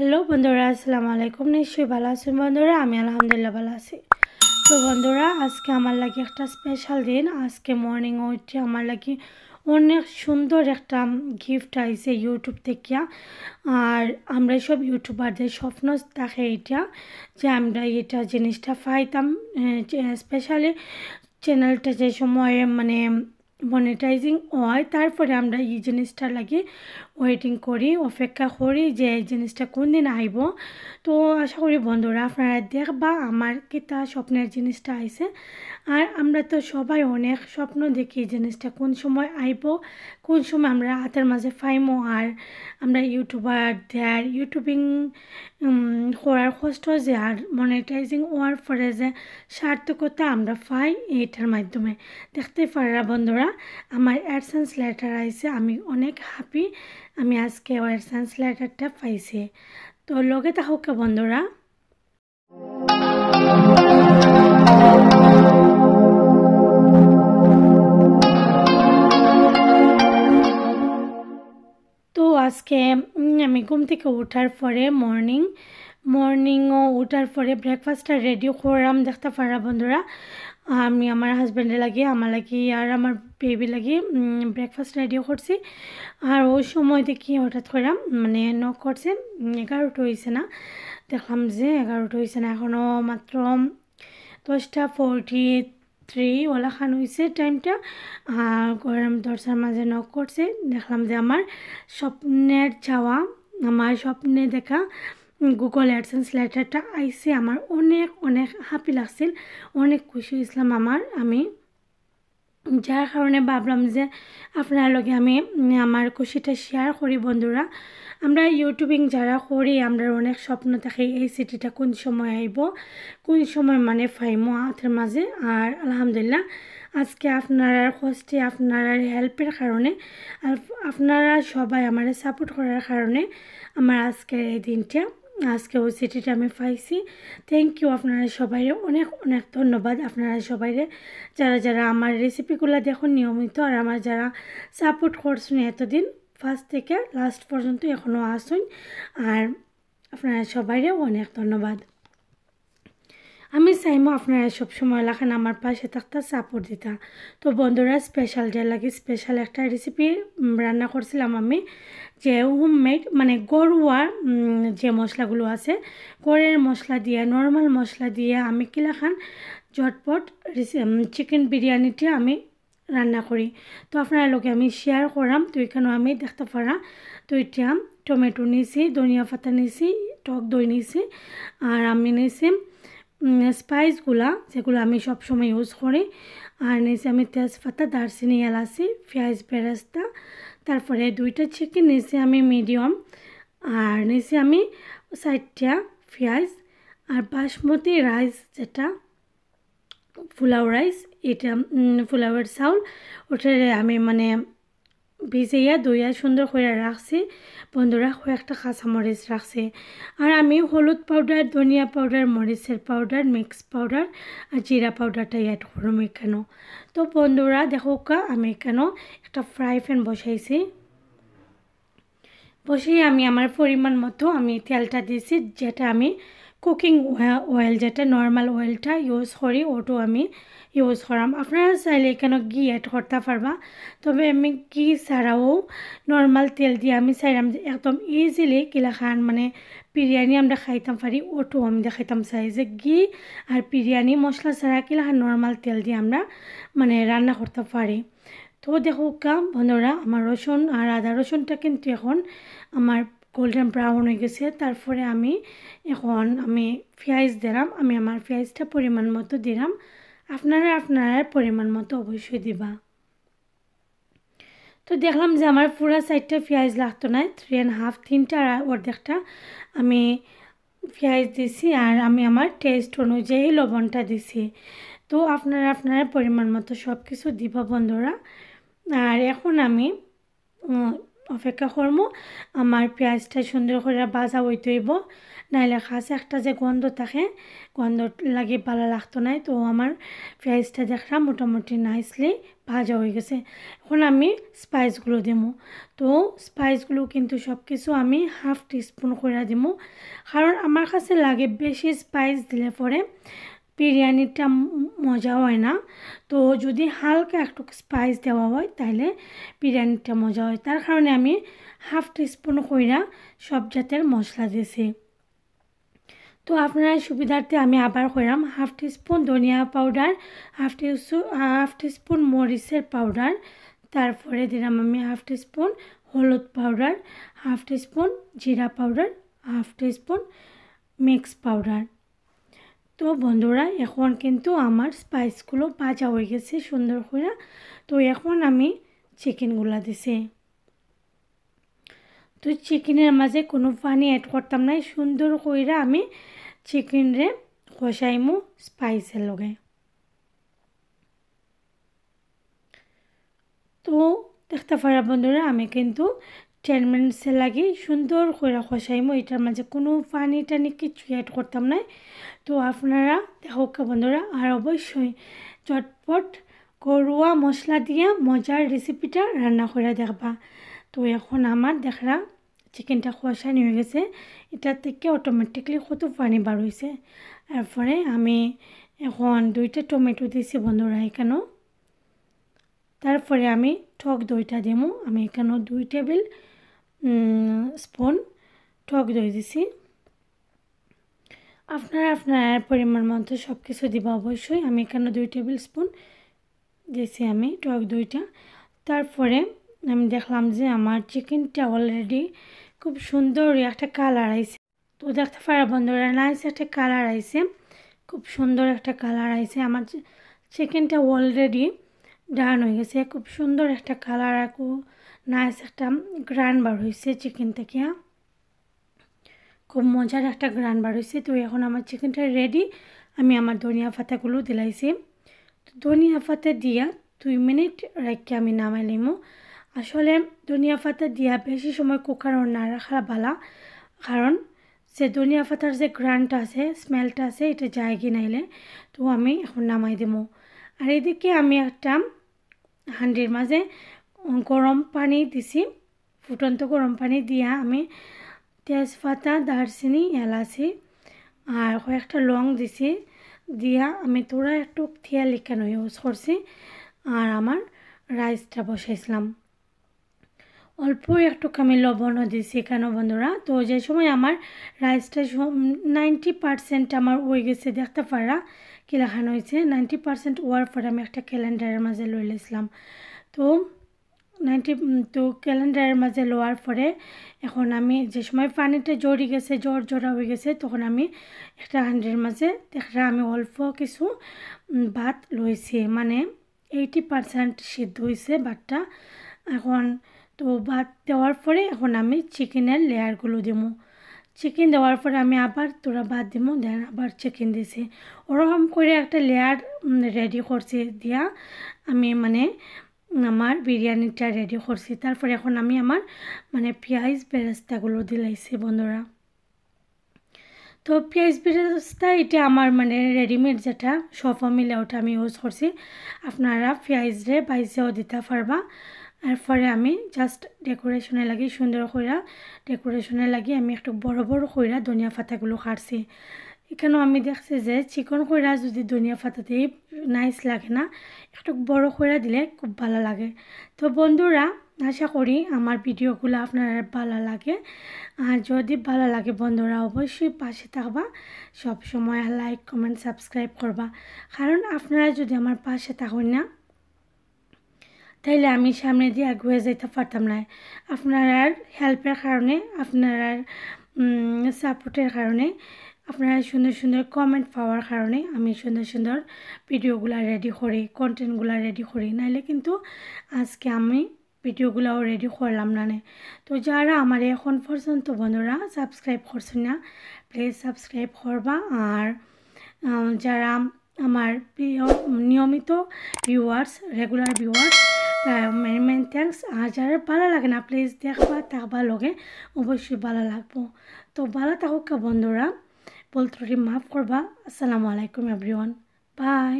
Hello বন্ধুরা, আসসালামু আলাইকুম। নিশ্চয়ই ভালো আছেন বন্ধুরা। আমি আলহামদুলিল্লাহ ভালো আছি। তো বন্ধুরা, আজকে আমার লাগি একটা স্পেশাল দিন। আজকে মর্নিং উঠে আমার লাগি অনেক সুন্দর একটা গিফট আইছে ইউটিউব থেকে। আর আমরা সব ইউটিউবারদের স্বপ্ন থাকে এটা, যে আমরা এটা জিনিসটা পাইতাম। স্পেশালি চ্যানেলটা যে সময় মানে মনিটাইজিং হয়, তারপরে আমরা এই জিনিসটা লাগে ওয়েটিং করি, অপেক্ষা করি যে এই জিনিসটা কোন দিন আইব। তো আশা করি বন্ধুরা আপনারা দেখবা আমার কিতা স্বপ্নের জিনিসটা আইছে। আর আমরা তো সবাই অনেক স্বপ্ন দেখি এই জিনিসটা কোন সময় আইব, কোন সময় আমরা হাতের মাঝে পাইমো। আর আমরা ইউটিউবারদের ইউটিউবিং করার কষ্ট যে আর মনিটাইজিং হওয়ার পরে যে সার্থকতা আমরা পাই এইটার মাধ্যমে। দেখতে পারা বন্ধুরা, আমার অ্যাডসেন্স লেটার আইছে, আমি অনেক হ্যাপি। আমি আজকে অ্যাডসেন্স লেটারটা পাইছি। তো লগে থাকুক বন্ধুরা। তো আজকে আমি ঘুম থেকে ওঠার পরে মর্নিংও ওঠার পরে ব্রেকফাস্টটা রেডি করলাম। দেখতে পারা বন্ধুরা, আমি আমার হাজব্যান্ডে লাগি, আমার লাগি আর আমার বেবি লাগি ব্রেকফাস্ট রেডি করছি। আর ওই সময় দেখি হঠাৎ করে মানে নক করছে। 11টা হয়েছে না, দেখলাম যে 11টা হয়েছে না, এখনও মাত্র 10:43 ওলা খান হয়েছে টাইমটা। আর গরম দরজার মাঝে নক করছে, দেখলাম যে আমার স্বপ্নের যাওয়া, আমার স্বপ্নে দেখা গুগল অ্যাডসেন্স লেটারটা আইসে। আমার অনেক অনেক হ্যাপি লাগছিল, অনেক খুশি হয়েছিলাম আমি, যার কারণে ভাবলাম যে আপনার লগে আমি আমার খুশিটা শেয়ার করি বন্ধুরা। আমরা ইউটিউবিং যারা করি, আমরা অনেক স্বপ্ন থাকে এই সিটিটা কোন সময় আইব, কোন সময় মানে ফাইমো হাতের মাঝে। আর আলহামদুলিল্লাহ আজকে আপনারা কষ্টে, আপনারা হেল্পের কারণে, আপনারা সবাই আমার সাপোর্ট করার কারণে আমার আজকের এই দিনটা, আজকে ওই সিটিটা আমি পাইছি। থ্যাংক ইউ আপনারা সবাই, অনেক অনেক ধন্যবাদ আপনারা সবাই, যারা যারা আমার রেসিপিগুলো দেখুন নিয়মিত, আর আমার যারা সাপোর্ট করছেন এতদিন ফার্স্ট থেকে লাস্ট পর্যন্ত এখনও আসুন। আর আপনারা সবাই অনেক ধন্যবাদ। আমি চাইমো আপনারা সবসময় লাখান আমার পাশে থাকতে সাপোর্ট দিতা। তো বন্ধুরা, স্পেশাল ডে লাগে স্পেশাল একটা রেসিপি রান্না করছিলাম আমি, যে হোমমেড মানে ঘরোয়া যে মশলাগুলো আছে, ঘরের মশলা দিয়ে, নর্মাল মশলা দিয়ে আমি কিলাখান ঝটপট চিকেন বিরিয়ানিটা আমি রান্না করি। তো আপনার লোকে আমি শেয়ার করাম। তো এখানেও আমি দেখতে পারা, তো এটা টমেটো নিছি, ধনিয়া পাতা নিছি, টক দই নিছি, আর আমি নিছি স্পাইসগুলা যেগুলো আমি সবসময় ইউজ করি। আর নিচে আমি তেজপাতা, দারচিনি, এলাচি, পেঁয়াজ বেরেস্তা, তারপরে 2টা চিকেন নিচে আমি মিডিয়াম, আর নিচে আমি 4টা পেঁয়াজ, আর বাসমতি রাইস যেটা পোলাও রাইস, এটা পোলাওয়ের চাউল, ওটারে আমি মানে ভিজাইয়া দইয়া সুন্দর করে রাখছি বন্ধুরা। কয়েকটা কাঁচামরিচ রাখছি। আর আমি হলুদ পাউডার, ধনিয়া পাউডার, মরিচের পাউডার, মিক্স পাউডার আর জিরা পাউডারটা অ্যাড করলাম এখানেও। তো বন্ধুরা দেখো আমি এখানেও একটা ফ্রাই প্যান বসাইছি, বসিয়ে আমি আমার পরিমাণ মতো আমি তেলটা দিয়েছি, যেটা আমি কুকিং অয়েল, যেটা নর্মাল অয়েলটা ইউজ করি ওটাও আমি ইউজ করাম। আপনারা চাইলে এখানে ঘি অ্যাড করতে পারবা, তবে আমি ঘি ছাড়াও নর্মাল তেল দিয়ে আমি চাইলাম যে একদম ইজিলি কিলা খান মানে বিরিয়ানি আমরা খাইতাম পারি, ওটাও আমি দেখাইতাম চাই যে ঘি আর বিরিয়ানি মশলা ছাড়া কিলা খান নর্মাল তেল দিয়ে আমরা মানে রান্না করতে পারি। তো দেখো বন্ধুরা, আমার রসুন আর আদা রসুনটা কিন্তু এখন আমার গোল্ডেন ব্রাউন হয়ে গেছে। তারপরে আমি এখন পেঁয়াজ দিলাম, আমি আমার পেঁয়াজটা পরিমাণ মতো দিলাম, আপনারা পরিমাণ মতো অবশ্যই দিবা। তো দেখলাম যে আমার পুরো সাইডটা পেঁয়াজ লাগতো না, 3.5 3টা আর অর্ধেকটা আমি পেঁয়াজ দিছি, আর আমি আমার টেস্ট অনুযায়ী লবণটা দিছি। তো আপনারা পরিমাণ মতো সব কিছু দিবা বন্ধুরা। আর এখন আমি অপেক্ষা করবো আমার পেঁয়াজটা সুন্দর করে ভাজা হইতে হইব, নাইলে খাসে একটা যে গন্ধ থাকে গন্ধ লাগে ভালো লাগতো না। তো আমার পেঁয়াজটা দেখলাম মোটামুটি নাইসলি ভাজা হয়ে গেছে। এখন আমি স্পাইসগুলো দিব। তো স্পাইসগুলো কিন্তু সব কিছু আমি হাফ টিস্পুন করে দিব, কারণ আমার কাছে লাগে বেশি স্পাইস দিলে পরে বিরিয়ানিটা মজা হয় না। তো যদি হালকা একটু স্পাইস দেওয়া হয় তাহলে বিরিয়ানিটা মজা হয়, তার কারণে আমি হাফ টিস্পুন কইরা সব জাতের মশলা দিয়েছি। তো আপনারা সুবিধার্থে আমি আবার কইরাম হাফ টিস্পুন ধনিয়া পাউডার, হাফ টিস্পুন মরিচের পাউডার, তারপরে দিলাম আমি হাফ টিস্পুন হলুদ পাউডার, হাফ টিস্পুন জিরা powder, half teaspoon mix powder. তো বন্ধুরা এখন কিন্তু আমার স্পাইসগুলো ভাজা হয়ে গেছে সুন্দর করে। তো এখন আমি চিকেনগুলো দিছি। তো চিকেনের মাঝে কোনো পানি অ্যাড করতাম না, সুন্দর করে আমি চিকেনরে কষাইমু স্পাইসের লগে। তো দেখতে পারা বন্ধুরা আমি কিন্তু 10 মিনিটসের লাগে সুন্দর করে কষাইমু, এটার মাঝে কোনো পানি টানি কিছু অ্যাড করতাম না। তো আপনারা দেখো বন্ধুরা আর অবশ্যই চটপট ঘরোয়া মশলা দিয়ে মজার রেসিপিটা রান্না করে দেখবা। তো এখন আমার দেখরা চিকেনটা কষানো হয়ে গেছে, এটা থেকে অটোমেটিকলি কত পানি বার হয়েছে। এরপরে আমি এখন 2টা টমেটো দিয়েছি বন্ধুরা এখানেও। তারপরে আমি টক দইটা দেবো, আমি এখানেও 2 টেবিল স্পুন টক দই দিছি। আপনারা আপনার পরিমাণ মতো সব কিছু দিবা অবশ্যই। আমি এখানে 2 টেবিল স্পুন দিয়েছি আমি টক দইটা। তারপরে আমি দেখলাম যে আমার চিকেনটা অলরেডি খুব সুন্দর একটা কালার আইছে। তো দেখতে পারা বন্ধুরা নাইস একটা কালার আইছে, খুব সুন্দর একটা কালার আইছে। আমার চিকেনটা অলরেডি ডান হয়ে গেছে, খুব সুন্দর একটা কালার আর নাইস একটা গ্রান বার হয়েছে চিকেন থেকে, খুব মজার একটা গ্রান বার হয়েছে। তো এখন আমার চিকেনটা রেডি, আমি আমার ধনিয়া পাতাগুলো দিলাইছি। তো ধনিয়া পাতা দিয়া 2 মিনিট রেখে আমি নামাই নিমু। আসলে ধনিয়া পাতা দিয়া বেশি সময় কুকারও না রাখা ভালো, কারণ যে ধনিয়া পাতার যে গ্রানটা আছে স্মেলটা আছে এটা যায় কি নাইলে। তো আমি এখন নামাই দেবো। আর এদিকে আমি একটা হাঁডির মাঝে গরম পানি দিছি, ফুটন্ত গরম পানি দিয়া আমি তেজপাতা, দারচিনি, এলাচি আর কয়েকটা লং দিছি, দিয়া আমি তোরা একটু তেল এখানে ইউজ করছি। আর আমার রাইসটা বসাইছিলাম, অল্প একটু আমি লবণও দিছি কেন বন্ধুরা। তো যে সময় আমার রাইসটা 90% আমার হয়ে গেছে, দেখতে পারা কি লেখানো হয়েছে 90% হওয়ার পরে আমি একটা ক্যালেন্ডারের মাঝে লই লেছিলাম। তো ক্যালেন্ডারের মাঝে লওয়ার পরে এখন আমি যে সময় পানিটা জড়ি গেছে জড়া হয়ে গেছে, তখন আমি একটা হাঁডির মাঝে দেখলাম আমি অল্প কিছু ভাত লইছি, মানে 80% সিদ্ধ হয়েছে ভাতটা। এখন তো ভাত দেওয়ার পরে এখন আমি চিকেনের লেয়ারগুলো দিব। চিকেন দেওয়ার পরে আমি আবার তোরা ভাত দিব, দেন আবার চিকেন দিছি, ওরকম করে একটা লেয়ার রেডি করছি দিয়া আমি মানে আমার বিরিয়ানিটা রেডি করছি। তারপরে এখন আমি আমার মানে পেঁয়াজ বেরেস্তাগুলো দিলাইছি বন্ধুরা। তো পেঁয়াজ বেরেস্তা এটা আমার মানে রেডিমেড যেটা সফা মিলে ওটা আমি ইউজ করছি, আপনারা পেঁয়াজরে বাইজেও দিতে পারবা। এরপরে আমি জাস্ট ডেকোরেশনে লাগি সুন্দর কইরা ডেকোরেশনে লাগি আমি একটু বড় বড় কইরা ধনিয়া পাতাগুলো কাটছি। এখানেও আমি দেখছি যে চিকন কইরা যদি ধনিয়া পাতা দিয়ে নাইস লাগে না, একটু বড় কইরা দিলে খুব ভালো লাগে। তো বন্ধুরা আশা করি আমার ভিডিওগুলো আপনার ভালো লাগে, আর যদি ভালো লাগে বন্ধুরা অবশ্যই পাশে থাকবা, সব সময় লাইক কমেন্ট সাবস্ক্রাইব করবা, কারণ আপনারা যদি আমার পাশে থাকুন না তাইলে আমি সামনে দিয়ে এগিয়ে যেতে পারতাম না। আপনারা হেল্পের কারণে, আপনারা সাপোর্টের কারণে, আপনারা সুন্দর সুন্দর কমেন্ট পাওয়ার কারণে আমি সুন্দর সুন্দর ভিডিওগুলো রেডি করি, কন্টেন্টগুলো রেডি করি, নাইলে কিন্তু আজকে আমি ভিডিওগুলোও রেডি করলাম না। তো যারা আমার এখন পর্যন্ত বন্ধুরা সাবস্ক্রাইব করছেন না প্লিজ সাবস্ক্রাইব করবা। আর যারা আমার নিয়মিত ভিউয়ার্স, রেগুলার ভিউয়ার্স তাই মেনি মেনি থ্যাংকস। আর যারা ভালো লাগে না প্লিজ দেখবা লগে অবশ্যই ভালো লাগবো। তো ভালো থাকুক বন্ধুরা, ভুল ত্রুটি মাফ করবা। আসসালামু আলাইকুম এভরিওয়ান, বাই।